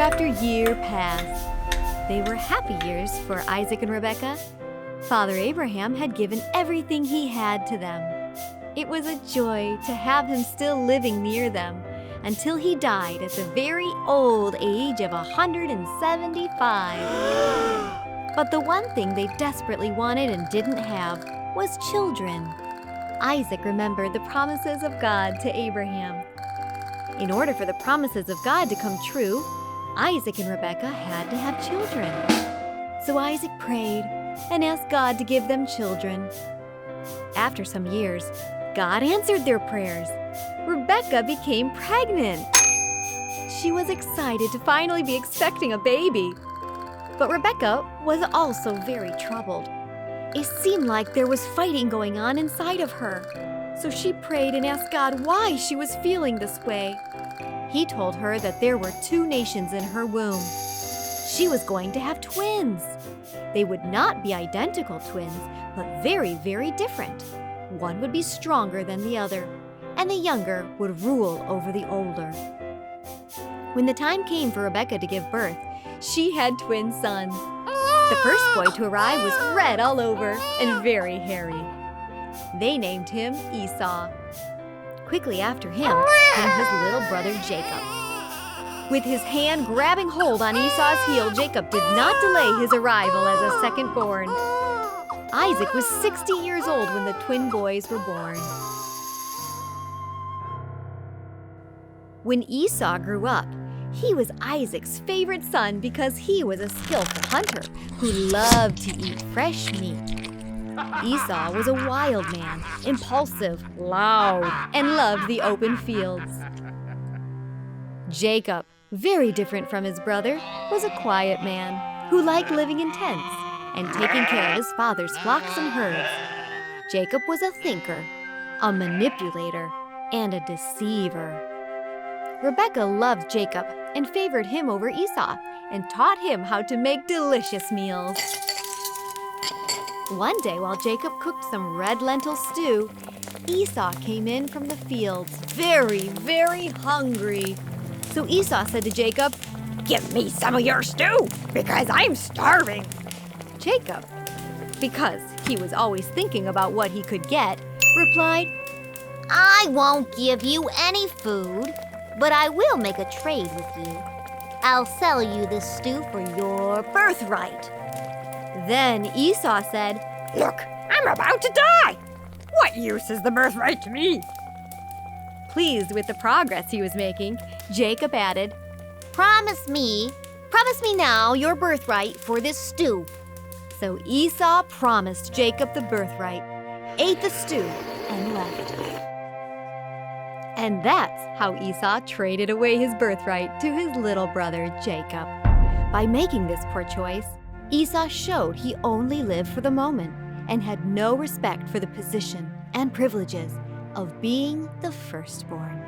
after year passed. They were happy years for Isaac and Rebekah. Father Abraham had given everything he had to them. It was a joy to have him still living near them until he died at the very old age of 175. But the one thing they desperately wanted and didn't have was children. Isaac remembered the promises of God to Abraham. In order for the promises of God to come true, Isaac and Rebekah had to have children. So Isaac prayed and asked God to give them children. After some years, God answered their prayers. Rebekah became pregnant. She was excited to finally be expecting a baby. But Rebekah was also very troubled. It seemed like there was fighting going on inside of her. So she prayed and asked God why she was feeling this way. He told her that there were 2 nations in her womb. She was going to have twins. They would not be identical twins, but very, very different. One would be stronger than the other, and the younger would rule over the older. When the time came for Rebekah to give birth, she had twin sons. The first boy to arrive was red all over and very hairy. They named him Esau. Quickly after him came his little brother Jacob. With his hand grabbing hold on Esau's heel, Jacob did not delay his arrival as a second-born. Isaac was 60 years old when the twin boys were born. When Esau grew up, he was Isaac's favorite son because he was a skillful hunter who loved to eat fresh meat. Esau was a wild man, impulsive, loud, and loved the open fields. Jacob, very different from his brother, was a quiet man who liked living in tents and taking care of his father's flocks and herds. Jacob was a thinker, a manipulator, and a deceiver. Rebekah loved Jacob and favored him over Esau and taught him how to make delicious meals. One day while Jacob cooked some red lentil stew, Esau came in from the fields very, very hungry. So Esau said to Jacob, "Give me some of your stew, because I'm starving." Jacob, because he was always thinking about what he could get, replied, "I won't give you any food, but I will make a trade with you. I'll sell you this stew for your birthright." Then Esau said, "Look, I'm about to die. What use is the birthright to me?" Pleased with the progress he was making, Jacob added, Promise me now your birthright for this stew." So Esau promised Jacob the birthright, ate the stew, and left. And that's how Esau traded away his birthright to his little brother Jacob. By making this poor choice, Esau showed he only lived for the moment and had no respect for the position and privileges of being the firstborn.